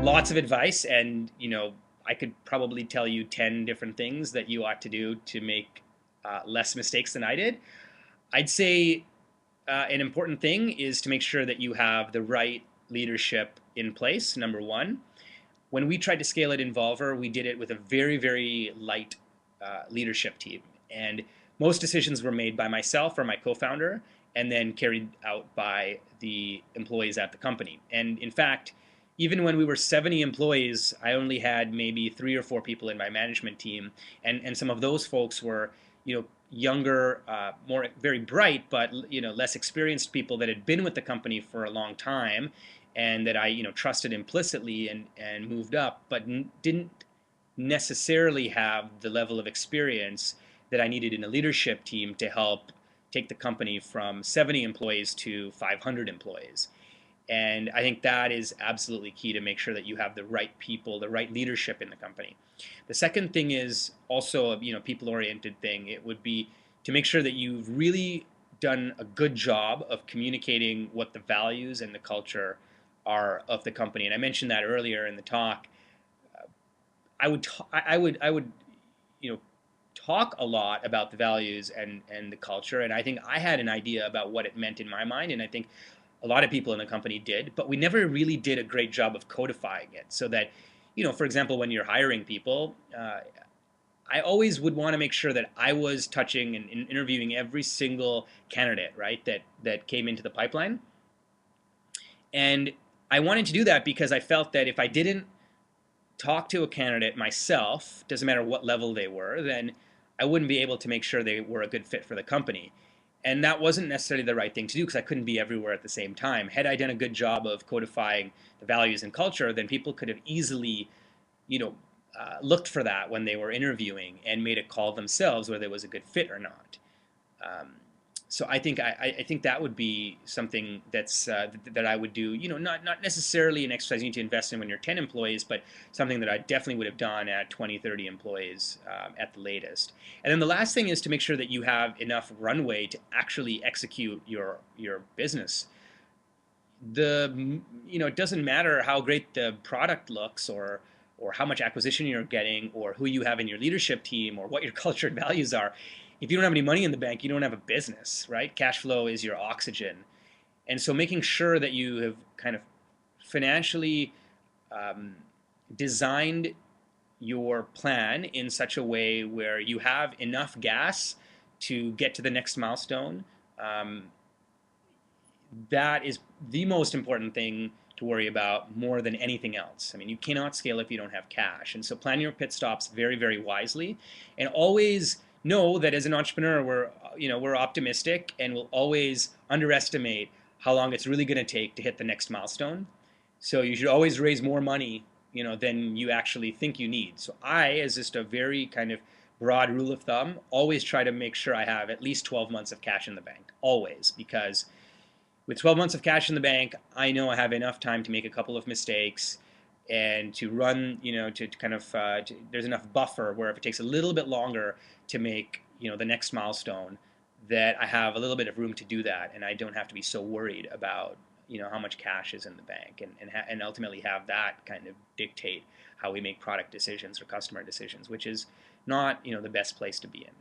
Lots of advice, and I could probably tell you 10 different things that you ought to do to make less mistakes than I did. I'd say an important thing is to make sure that you have the right leadership in place, number one. When we tried to scale it in Volver, we did it with a very, very light leadership team. And most decisions were made by myself or my co-founder and then carried out by the employees at the company. And in fact, even when we were 70 employees, I only had maybe 3 or 4 people in my management team. And some of those folks were, younger, more very bright, but less experienced people that had been with the company for a long time, and that I trusted implicitly and moved up, but didn't necessarily have the level of experience that I needed in a leadership team to help take the company from 70 employees to 500 employees. And I think that is absolutely key to make sure that you have the right people, the right leadership in the company. The second thing is also a people-oriented thing. It would be to make sure that you've really done a good job of communicating what the values and the culture are of the company. And I mentioned that earlier in the talk. I would talk a lot about the values and the culture, and I think I had an idea about what it meant in my mind, and I think a lot of people in the company did, but we never really did a great job of codifying it so that, for example, when you're hiring people, I always would want to make sure that I was touching and interviewing every single candidate, right, that came into the pipeline. And I wanted to do that because I felt that if I didn't talk to a candidate myself, doesn't matter what level they were, then I wouldn't be able to make sure they were a good fit for the company. And that wasn't necessarily the right thing to do because I couldn't be everywhere at the same time. Had I done a good job of codifying the values and culture, then people could have easily, looked for that when they were interviewing and made a call themselves whether it was a good fit or not. So I think that would be something that I would do. Not necessarily an exercise you need to invest in when you're 10 employees, but something that I definitely would have done at 20, 30 employees at the latest. And then the last thing is to make sure that you have enough runway to actually execute your business. It doesn't matter how great the product looks or how much acquisition you're getting or who you have in your leadership team or what your culture and values are. If you don't have any money in the bank, you don't have a business, right? Cash flow is your oxygen. And so making sure that you have kind of financially designed your plan in such a way where you have enough gas to get to the next milestone, that is the most important thing to worry about more than anything else. I mean, you cannot scale if you don't have cash. And so plan your pit stops very, very wisely, and always know that as an entrepreneur, we're optimistic and we'll always underestimate how long it's really going to take to hit the next milestone. So you should always raise more money, than you actually think you need. So I, as just a very kind of broad rule of thumb, always try to make sure I have at least 12 months of cash in the bank, always, because with 12 months of cash in the bank, I know I have enough time to make a couple of mistakes and to run, to kind of, there's enough buffer where if it takes a little bit longer to make, the next milestone, that I have a little bit of room to do that, and I don't have to be so worried about, how much cash is in the bank, and ultimately have that kind of dictate how we make product decisions or customer decisions, which is not, the best place to be in.